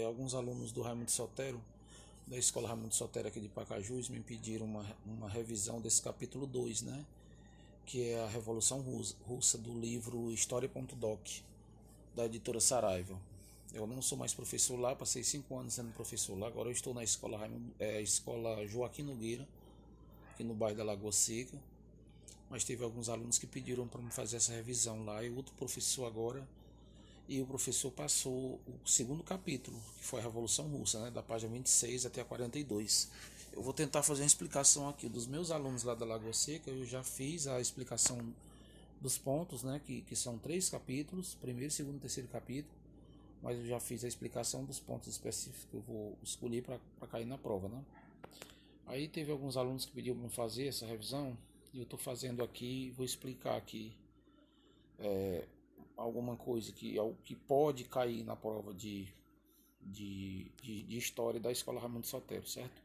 Alguns alunos do Raimundo Sotero, da escola Raimundo Sotero aqui de Pacajus, me pediram uma revisão desse capítulo 2, né? Que é a Revolução Russa, do livro História.doc, da editora Saraiva. Eu não sou mais professor lá, passei 5 anos sendo professor lá, agora eu estou na escola Joaquim Nogueira, aqui no bairro da Lagoa Seca. Mas teve alguns alunos que pediram para me fazer essa revisão lá, e outro professor agora, e o professor passou o segundo capítulo, que foi a Revolução Russa, né, da página 26 até a 42. Eu vou tentar fazer uma explicação aqui dos meus alunos lá da Lagoa Seca. Eu já fiz a explicação dos pontos, né, que são 3 capítulos, primeiro, segundo e terceiro capítulo, mas eu já fiz a explicação dos pontos específicos que eu vou escolher para cair na prova, né. Aí teve alguns alunos que pediram para fazer essa revisão, e eu estou fazendo aqui, vou explicar aqui alguma coisa que pode cair na prova de história da escola Raimundo Sotero, certo?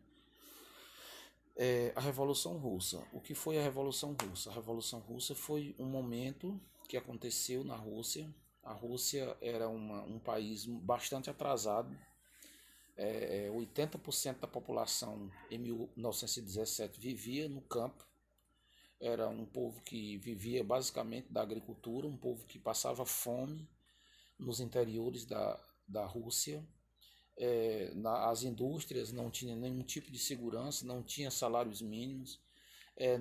A Revolução Russa. O que foi a Revolução Russa? A Revolução Russa foi um momento que aconteceu na Rússia. A Rússia era um país bastante atrasado. 80% da população em 1917 vivia no campo. Era um povo que vivia basicamente da agricultura, um povo que passava fome nos interiores da Rússia. As indústrias não tinham nenhum tipo de segurança, não tinha salários mínimos,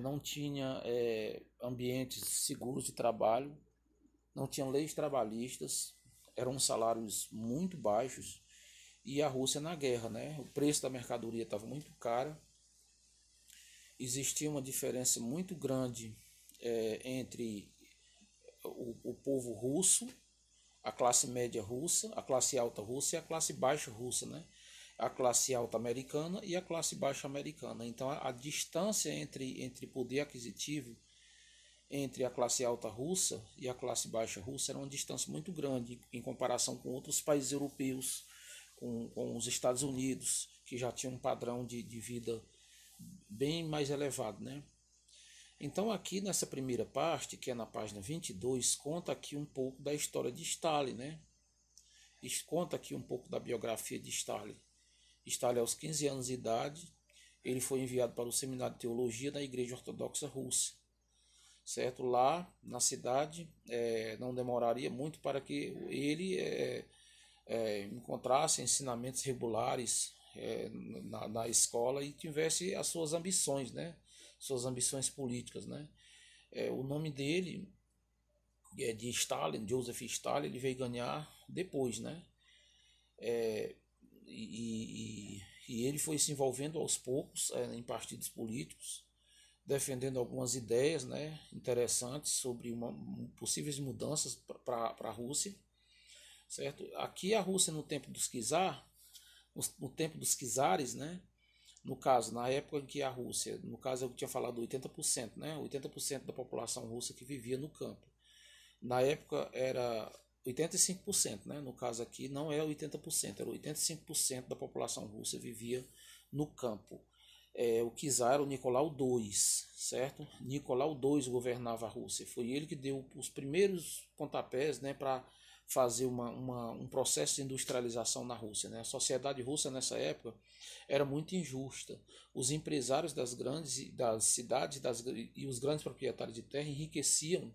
não tinha ambientes seguros de trabalho, não tinha leis trabalhistas, eram salários muito baixos, e a Rússia na guerra, né? O preço da mercadoria estava muito caro, existia uma diferença muito grande entre o povo russo, a classe média russa, a classe alta russa e a classe baixa russa, né? A classe alta americana e a classe baixa americana. Então a distância entre poder aquisitivo entre a classe alta russa e a classe baixa russa era uma distância muito grande em comparação com outros países europeus, com os Estados Unidos, que já tinham um padrão de vida bem mais elevado, né? Então aqui nessa primeira parte, que é na página 22, conta aqui um pouco da história de Stalin, né? Conta aqui um pouco da biografia de Stalin. Stalin, aos 15 anos de idade, ele foi enviado para o seminário de teologia da Igreja Ortodoxa Russa, certo? Lá na cidade, não demoraria muito para que ele encontrasse ensinamentos regulares na escola e tivesse as suas ambições, né? Suas ambições políticas, né? O nome dele é de Stalin, Joseph Stalin, ele veio ganhar depois, né? E ele foi se envolvendo aos poucos em partidos políticos, defendendo algumas ideias, né, interessantes sobre possíveis mudanças para a Rússia, certo? Aqui a Rússia no tempo dos czar, no tempo dos czares, né? No caso, na época em que a Rússia, no caso eu tinha falado 80%, né? 80% da população russa que vivia no campo. Na época era 85%, né? No caso aqui não é 80%, era 85% da população russa vivia no campo. O czar era o Nicolau II, certo? Nicolau II governava a Rússia. Foi ele que deu os primeiros pontapés, né, para fazer um processo de industrialização na Rússia, né? A sociedade russa nessa época era muito injusta. Os empresários das cidades e os grandes proprietários de terra enriqueciam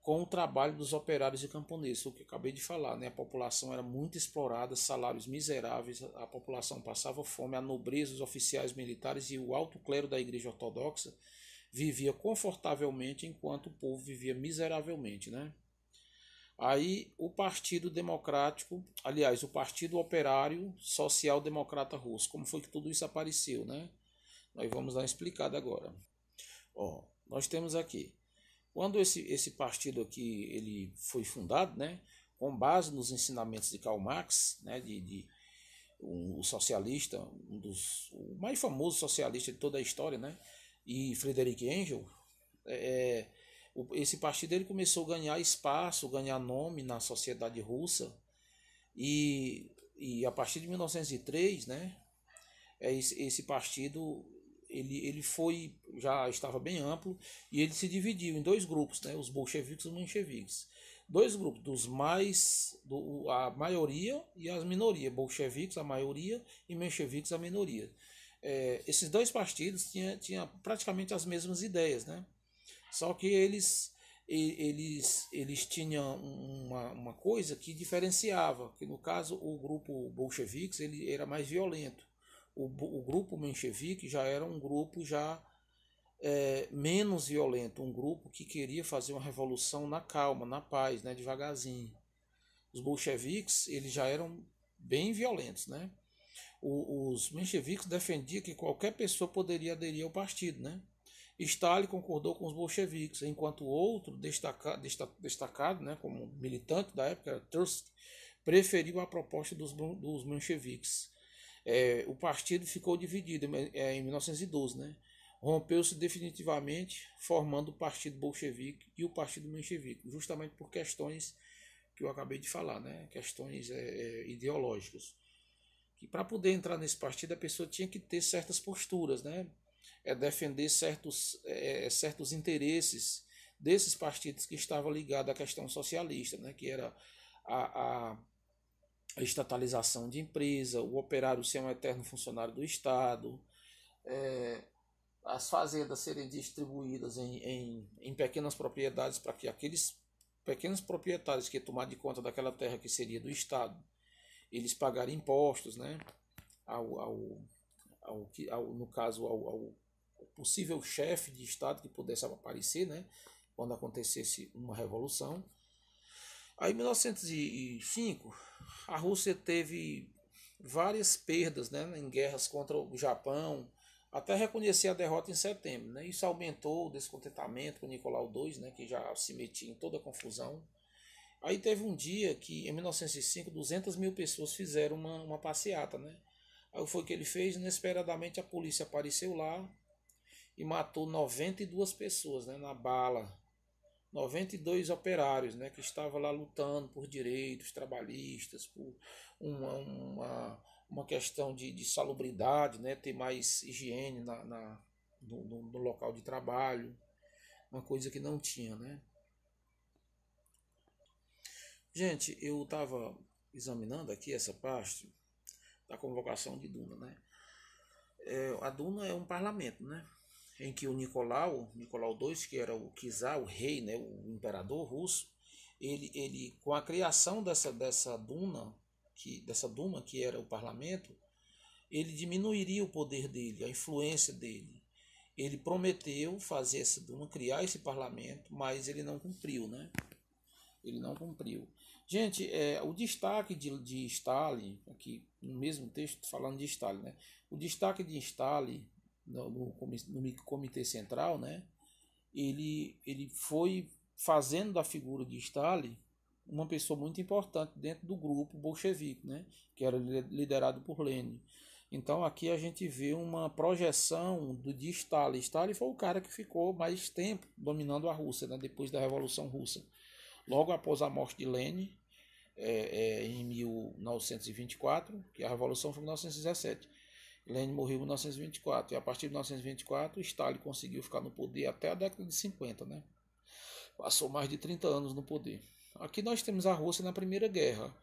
com o trabalho dos operários e camponeses, o que eu acabei de falar, né? A população era muito explorada, salários miseráveis, a população passava fome, a nobreza, os oficiais militares e o alto clero da Igreja Ortodoxa vivia confortavelmente enquanto o povo vivia miseravelmente, né? Aí o Partido Democrático, aliás, o Partido Operário Social Democrata Russo, como foi que tudo isso apareceu, né? Nós vamos dar uma explicada agora. Ó, nós temos aqui, quando esse partido aqui ele foi fundado, né, com base nos ensinamentos de Karl Marx, né, o socialista, o mais famoso socialista de toda a história, né, e Friedrich Engels, esse partido ele começou a ganhar espaço, ganhar nome na sociedade russa, e a partir de 1903, né, esse partido ele já estava bem amplo, e ele se dividiu em 2 grupos, né, os bolcheviques e os mencheviques. dois grupos, a maioria e as minorias, bolcheviques a maioria e mencheviques a minoria. Esses dois partidos tinham praticamente as mesmas ideias, né? Só que eles tinham uma coisa que diferenciava, que no caso o grupo bolcheviques ele era mais violento. O grupo menchevique já era um grupo já menos violento, um grupo que queria fazer uma revolução na calma, na paz, né, devagarzinho. Os bolcheviques eles já eram bem violentos, né? Os mencheviques defendiam que qualquer pessoa poderia aderir ao partido, né? Stalin concordou com os bolcheviques, enquanto o outro destacado, né, como militante da época, era Trotsky, preferiu a proposta dos mencheviques. O partido ficou dividido em 1912, né? Rompeu-se definitivamente, formando o Partido Bolchevique e o Partido Menchevique, justamente por questões que eu acabei de falar, né? Questões ideológicas. Que para poder entrar nesse partido a pessoa tinha que ter certas posturas, né? Defender certos interesses desses partidos que estavam ligados à questão socialista, né? Que era a estatalização de empresa, o operário ser um eterno funcionário do Estado, as fazendas serem distribuídas em pequenas propriedades para que aqueles pequenos proprietários que tomar de conta daquela terra que seria do Estado, eles pagarem impostos, né? No caso, ao possível chefe de Estado que pudesse aparecer, né? Quando acontecesse uma revolução. Aí, em 1905, a Rússia teve várias perdas, né, em guerras contra o Japão, até reconhecer a derrota em setembro. Né? Isso aumentou o descontentamento com Nicolau II, né, que já se metia em toda a confusão. Aí teve um dia que, em 1905, 200 mil pessoas fizeram uma passeata. Né? Aí foi o que ele fez, inesperadamente a polícia apareceu lá e matou 92 pessoas, né, na bala. 92 operários, né, que estavam lá lutando por direitos trabalhistas, por uma questão de salubridade, né, ter mais higiene no local de trabalho, uma coisa que não tinha. Né? Gente, eu estava examinando aqui essa parte da convocação de Duma. Né? A Duma é um parlamento, né? Em que o Nicolau II, que era o czar, o rei, né, o imperador russo, ele com a criação dessa Duma, que era o parlamento, ele diminuiria o poder dele, a influência dele. Ele prometeu fazer essa Duma, criar esse parlamento, mas ele não cumpriu, né? Ele não cumpriu. Gente, o destaque de Stalin, aqui no mesmo texto falando de Stalin, né? O destaque de Stalin no Comitê Central, né? Ele foi fazendo da figura de Stalin uma pessoa muito importante dentro do grupo bolchevique, né? Que era liderado por Lenin. Então aqui a gente vê uma projeção de Stalin. Stalin foi o cara que ficou mais tempo dominando a Rússia, né? Depois da Revolução Russa. Logo após a morte de Lenin, em 1924, que a Revolução foi em 1917. Lenin morreu em 1924 e a partir de 1924 Stalin conseguiu ficar no poder até a década de 50, né? Passou mais de 30 anos no poder. Aqui nós temos a Rússia na Primeira Guerra,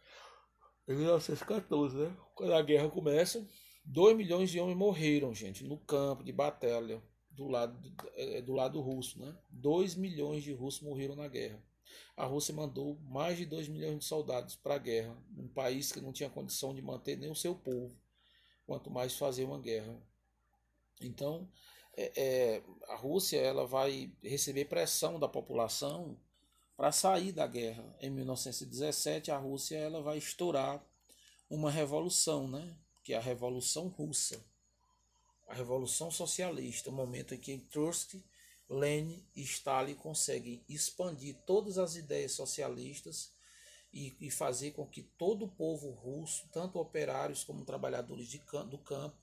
em 1914, né? Quando a guerra começa, 2 milhões de homens morreram, gente, no campo de batalha do lado russo, né? 2 milhões de russos morreram na guerra. A Rússia mandou mais de 2 milhões de soldados para a guerra, um país que não tinha condição de manter nem o seu povo, quanto mais fazer uma guerra. Então, a Rússia ela vai receber pressão da população para sair da guerra. Em 1917, a Rússia ela vai estourar uma revolução, né? Que é a Revolução Russa, a Revolução Socialista, o momento em que Trotsky, Lenin e Stalin conseguem expandir todas as ideias socialistas e fazer com que todo o povo russo, tanto operários como trabalhadores do campo,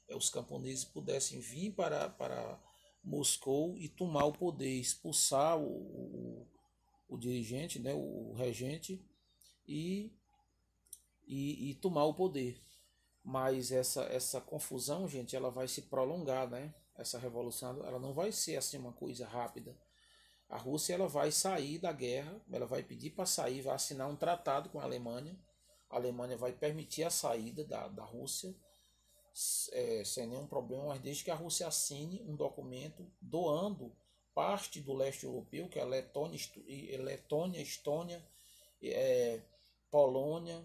os camponeses, pudessem vir para Moscou e tomar o poder, expulsar o dirigente, né, o regente, e tomar o poder. Mas essa confusão, gente, ela vai se prolongar, né? Essa revolução, ela não vai ser assim uma coisa rápida. A Rússia ela vai sair da guerra, ela vai pedir para sair, vai assinar um tratado com a Alemanha. A Alemanha vai permitir a saída da Rússia sem nenhum problema, mas desde que a Rússia assine um documento doando parte do leste europeu, que é Letônia, Estônia, Polônia,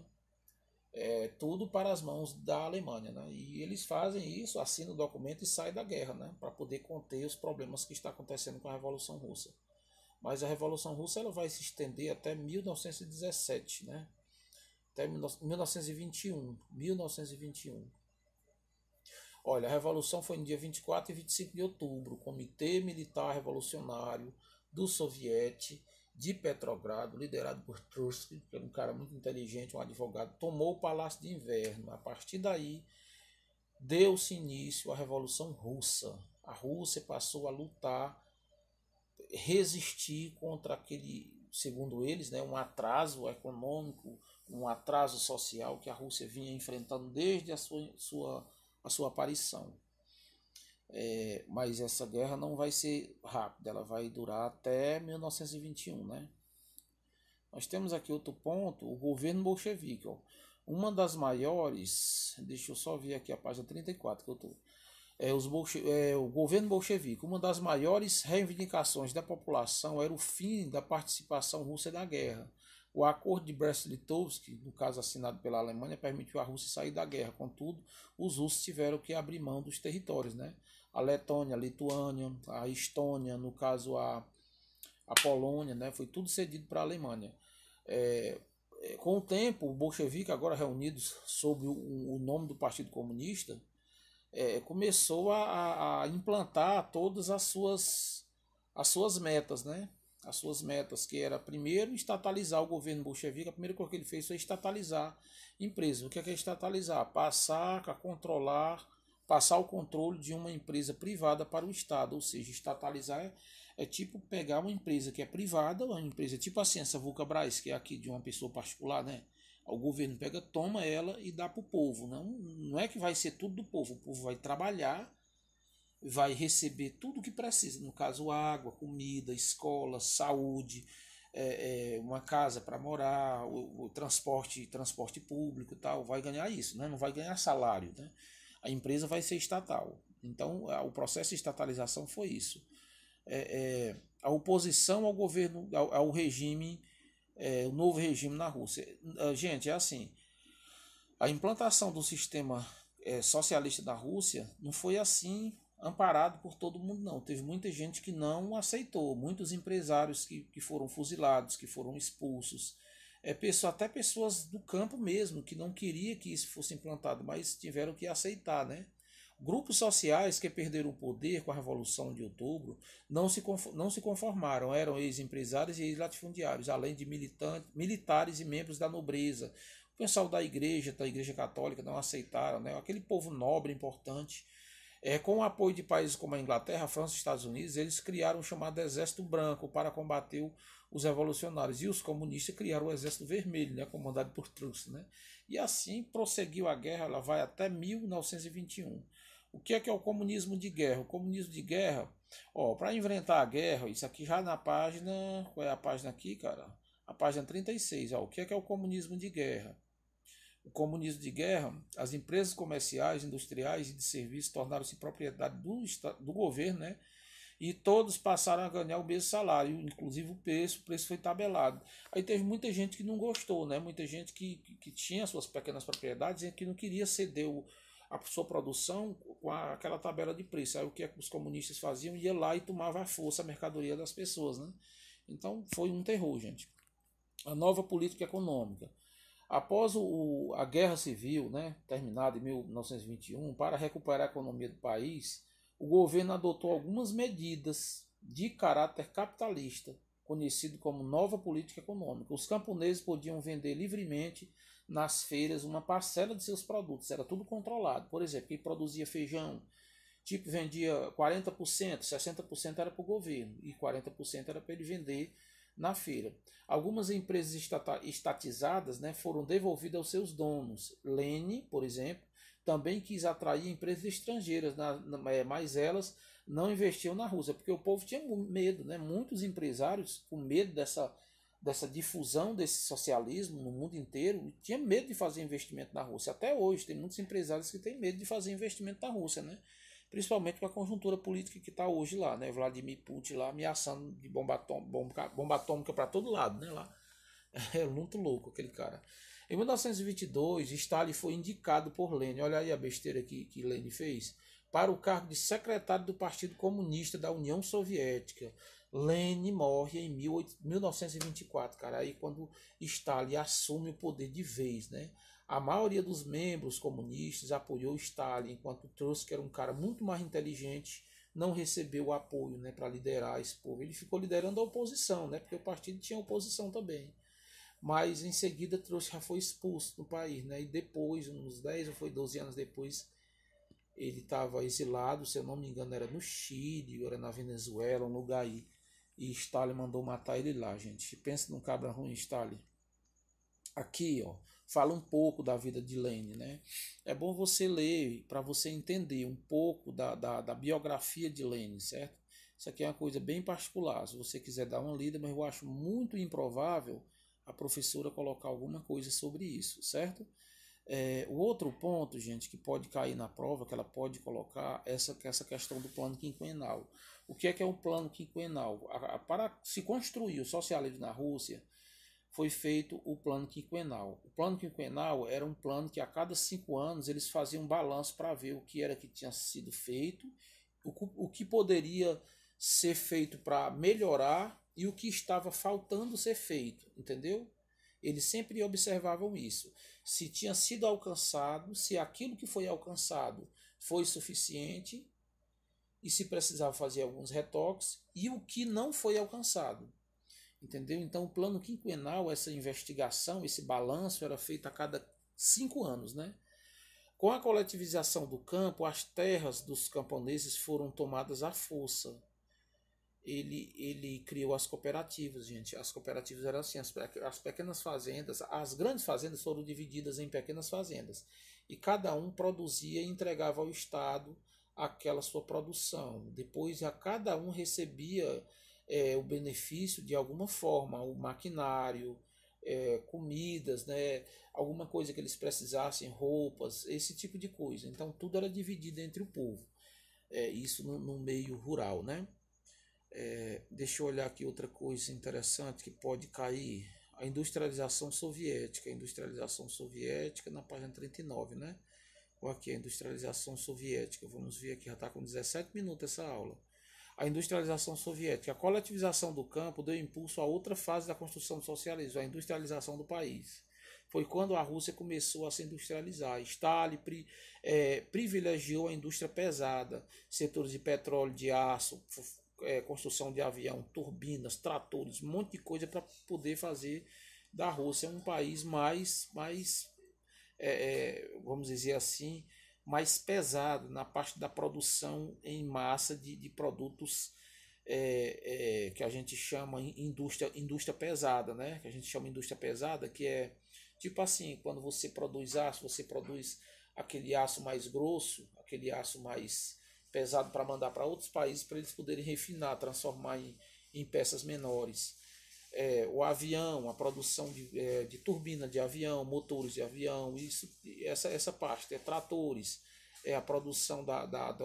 tudo para as mãos da Alemanha, né? E eles fazem isso, assinam o documento e saem da guerra, né? Para poder conter os problemas que está acontecendo com a Revolução Russa. Mas a Revolução Russa ela vai se estender até 1917, né? Até 1921. Olha, a Revolução foi no dia 24 e 25 de outubro. O Comitê Militar Revolucionário do Soviete de Petrogrado, liderado por Trotsky, que era um cara muito inteligente, um advogado, tomou o Palácio de Inverno. A partir daí, deu-se início à Revolução Russa. A Rússia passou a lutar, resistir contra aquele, segundo eles, né, um atraso econômico, um atraso social que a Rússia vinha enfrentando desde a sua aparição. Mas essa guerra não vai ser rápida, ela vai durar até 1921, né? Nós temos aqui outro ponto, o governo bolchevique. Ó. Uma das maiores, deixa eu só ver aqui a página 34 que eu tô. O governo bolchevique, uma das maiores reivindicações da população era o fim da participação russa na guerra. O acordo de Brest-Litovsk, no caso assinado pela Alemanha, permitiu a Rússia sair da guerra. Contudo, os russos tiveram que abrir mão dos territórios, né? A Letônia, a Lituânia, a Estônia, no caso a Polônia, né? Foi tudo cedido para a Alemanha. Com o tempo, o bolchevique, agora reunidos sob o nome do Partido Comunista, começou a implantar todas as suas metas, né? As suas metas, que era primeiro estatalizar o governo bolchevique. A primeira coisa que ele fez foi estatalizar empresas. O que é estatalizar? Passar a controlar, passar o controle de uma empresa privada para o Estado, ou seja, estatalizar é tipo pegar uma empresa que é privada, uma empresa tipo assim, essa Vulcabras, que é aqui de uma pessoa particular, né? O governo pega, toma ela e dá para o povo. Não é que vai ser tudo do povo, o povo vai trabalhar, vai receber tudo o que precisa, no caso água, comida, escola, saúde, uma casa para morar, o transporte público e tal, vai ganhar isso, né? Não vai ganhar salário, né? A empresa vai ser estatal. Então o processo de estatalização foi isso. A oposição ao governo, ao regime, o novo regime na Rússia. Gente, é assim, a implantação do sistema socialista da Rússia não foi assim amparado por todo mundo, não. Teve muita gente que não aceitou, muitos empresários que foram fuzilados, que foram expulsos, até pessoas do campo mesmo, que não queria que isso fosse implantado, mas tiveram que aceitar, né? Grupos sociais que perderam o poder com a Revolução de Outubro não se conformaram, eram ex-empresários e ex-latifundiários, além de militares e membros da nobreza. O pessoal da Igreja Católica não aceitaram, né? Aquele povo nobre, importante. Com o apoio de países como a Inglaterra, a França e os Estados Unidos, eles criaram o chamado Exército Branco para combater os revolucionários. E os comunistas criaram o Exército Vermelho, né, comandado por Trotsky, né? E assim prosseguiu a guerra, ela vai até 1921. O que é o comunismo de guerra? O comunismo de guerra, para enfrentar a guerra, isso aqui já na página, qual é a página aqui, cara? A página 36, o que é o comunismo de guerra? O comunismo de guerra, as empresas comerciais, industriais e de serviços tornaram-se propriedade do governo, né? E todos passaram a ganhar o mesmo salário, inclusive o preço foi tabelado. Aí teve muita gente que não gostou, né? Muita gente que tinha suas pequenas propriedades e que não queria ceder a sua produção com aquela tabela de preço. Aí o que os comunistas faziam? Ia lá e tomava à força a mercadoria das pessoas, né? Então foi um terror, gente. A nova política econômica. Após a Guerra Civil, né, terminada em 1921, para recuperar a economia do país, o governo adotou algumas medidas de caráter capitalista, conhecido como nova política econômica. Os camponeses podiam vender livremente nas feiras uma parcela de seus produtos, era tudo controlado. Por exemplo, quem produzia feijão, vendia 40%, 60% era para o governo e 40% era para ele vender na feira. Algumas empresas estatizadas, né, foram devolvidas aos seus donos. Lene, por exemplo, também quis atrair empresas estrangeiras, mas elas não investiam na Rússia, porque o povo tinha medo, né? Muitos empresários com medo dessa difusão desse socialismo no mundo inteiro, tinha medo de fazer investimento na Rússia. Até hoje tem muitos empresários que têm medo de fazer investimento na Rússia, né? Principalmente com a conjuntura política que está hoje lá, né? Vladimir Putin lá ameaçando de bomba atômica para todo lado, né? Lá. É muito louco aquele cara. Em 1922, Stalin foi indicado por Lenin, olha aí a besteira que Lenin fez, para o cargo de secretário do Partido Comunista da União Soviética. Lenin morre em 1924, cara, aí quando Stalin assume o poder de vez, né? A maioria dos membros comunistas apoiou Stalin, enquanto Trotsky era um cara muito mais inteligente, não recebeu o apoio, né, para liderar esse povo. Ele ficou liderando a oposição, né, porque o partido tinha oposição também. Mas em seguida Trotsky já foi expulso do país, né, e depois, uns 10 ou foi 12 anos depois, ele estava exilado, se eu não me engano era no Chile, ou era na Venezuela, um lugar aí. E Stalin mandou matar ele lá, gente. Pensa num cabra ruim, Stalin. Aqui, ó, fala um pouco da vida de Lenin, né? É bom você ler para você entender um pouco da biografia de Lenin, certo? Isso aqui é uma coisa bem particular. Se você quiser dar uma lida, mas eu acho muito improvável a professora colocar alguma coisa sobre isso, certo? O outro ponto, gente, que pode cair na prova, que ela pode colocar, essa questão do plano quinquenal. O que é um plano quinquenal? Para se construir o socialismo na Rússia, foi feito o plano quinquenal. O plano quinquenal era um plano que a cada 5 anos eles faziam um balanço para ver o que era que tinha sido feito, o que poderia ser feito para melhorar e o que estava faltando ser feito, entendeu? Eles sempre observavam isso. Se tinha sido alcançado, se aquilo que foi alcançado foi suficiente e se precisava fazer alguns retoques e o que não foi alcançado. Entendeu? Então, o plano quinquenal, essa investigação, esse balanço era feito a cada 5 anos, né? Com a coletivização do campo, as terras dos camponeses foram tomadas à força. Ele criou as cooperativas, gente. As cooperativas eram assim, as pequenas fazendas, as grandes fazendas foram divididas em pequenas fazendas. E cada um produzia e entregava ao Estado aquela sua produção. Depois a cada um recebia o benefício de alguma forma, o maquinário, comidas, né, alguma coisa que eles precisassem, roupas, esse tipo de coisa. Então tudo era dividido entre o povo. Isso no meio rural, né? Deixa eu olhar aqui outra coisa interessante que pode cair. A industrialização soviética. A industrialização soviética na página 39, né? Ou aqui a industrialização soviética. Vamos ver aqui, já está com 17 minutos essa aula. A industrialização soviética. A coletivização do campo deu impulso a outra fase da construção do socialismo, a industrialização do país. Foi quando a Rússia começou a se industrializar. Stalin privilegiou a indústria pesada, setores de petróleo, de aço, construção de avião, turbinas, tratores, um monte de coisa para poder fazer da Rússia um país mais vamos dizer assim, mais pesado na parte da produção em massa de produtos que a gente chama indústria pesada, né? Que a gente chama indústria pesada, que é tipo assim, quando você produz aço, você produz aquele aço mais grosso, aquele aço mais pesado para mandar para outros países para eles poderem refinar, transformar em peças menores. O avião, a produção de turbina de avião, motores de avião, essa parte, tratores, a produção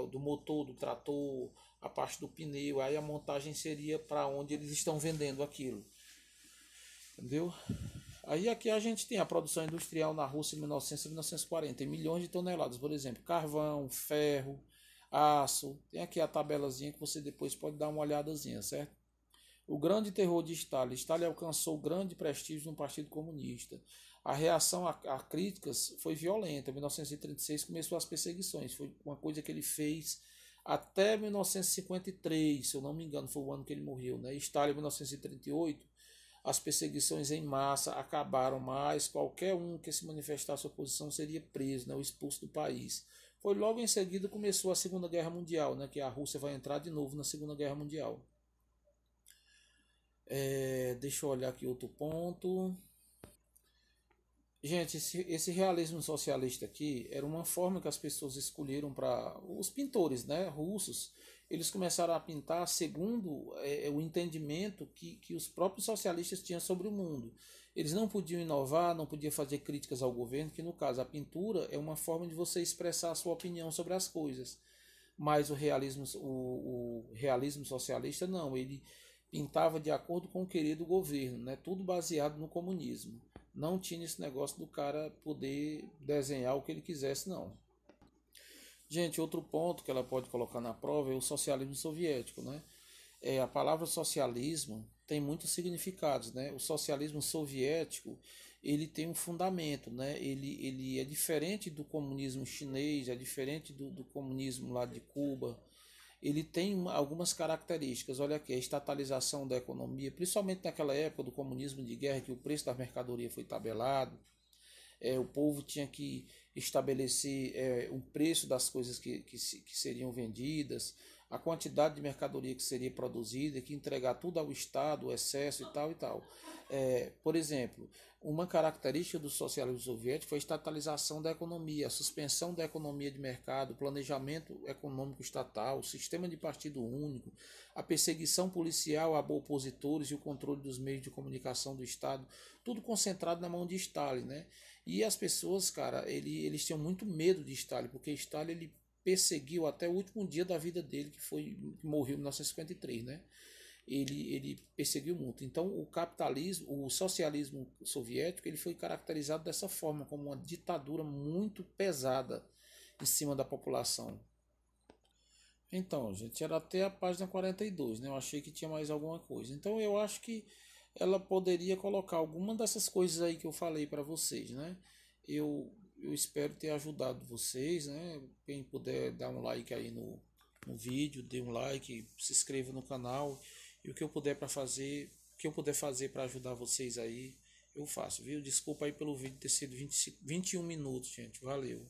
do motor do trator, a parte do pneu, aí a montagem seria para onde eles estão vendendo aquilo. Entendeu? Aí aqui a gente tem a produção industrial na Rússia em 1900 e 1940, em milhões de toneladas, por exemplo, carvão, ferro, aço. Tem aqui a tabelazinha que você depois pode dar uma olhadazinha, certo? O grande terror de Stalin. Stalin alcançou grande prestígio no Partido Comunista. A reação a críticas foi violenta. Em 1936 começou as perseguições. Foi uma coisa que ele fez até 1953, se eu não me engano, foi o ano que ele morreu. Né? Stalin, em 1938, as perseguições em massa acabaram, mas qualquer um que se manifestasse oposição seria preso, né? Ou expulso do país. Foi logo em seguida começou a Segunda Guerra Mundial, né? Que a Rússia vai entrar de novo na Segunda Guerra Mundial. Deixa eu olhar aqui outro ponto. Gente, esse realismo socialista aqui era uma forma que as pessoas escolheram para os pintores, né, russos. Eles começaram a pintar segundo o entendimento que os próprios socialistas tinham sobre o mundo. Eles não podiam inovar, não podiam fazer críticas ao governo, que no caso a pintura é uma forma de você expressar a sua opinião sobre as coisas. Mas o realismo socialista não, ele pintava de acordo com o querido governo, né? Tudo baseado no comunismo. Não tinha esse negócio do cara poder desenhar o que ele quisesse, não. Gente, outro ponto que ela pode colocar na prova é o socialismo soviético, né? A palavra socialismo tem muitos significados, né? O socialismo soviético, ele tem um fundamento, né? Ele é diferente do comunismo chinês, é diferente do comunismo lá de Cuba. Ele tem algumas características. Olha aqui, a estatalização da economia, principalmente naquela época do comunismo de guerra, que o preço da mercadoria foi tabelado, o povo tinha que estabelecer o preço das coisas que seriam vendidas, a quantidade de mercadoria que seria produzida, que entregar tudo ao Estado, o excesso e tal e tal. Por exemplo, uma característica do socialismo soviético foi a estatalização da economia, a suspensão da economia de mercado, o planejamento econômico estatal, o sistema de partido único, a perseguição policial a opositores e o controle dos meios de comunicação do Estado, tudo concentrado na mão de Stalin, né? E as pessoas, cara, eles tinham muito medo de Stalin, porque Stalin ele perseguiu até o último dia da vida dele, que morreu em 1953, né? Ele perseguiu muito. Então, o capitalismo, o socialismo soviético, ele foi caracterizado dessa forma, como uma ditadura muito pesada em cima da população. Então, gente, era até a página 42, né? Eu achei que tinha mais alguma coisa. Então, eu acho que ela poderia colocar alguma dessas coisas aí que eu falei para vocês, né? Eu espero ter ajudado vocês, né? Quem puder dar um like aí no vídeo, dê um like, se inscreva no canal e o que eu puder para fazer, o que eu puder fazer para ajudar vocês aí, eu faço, viu? Desculpa aí pelo vídeo ter sido 21 minutos, gente. Valeu.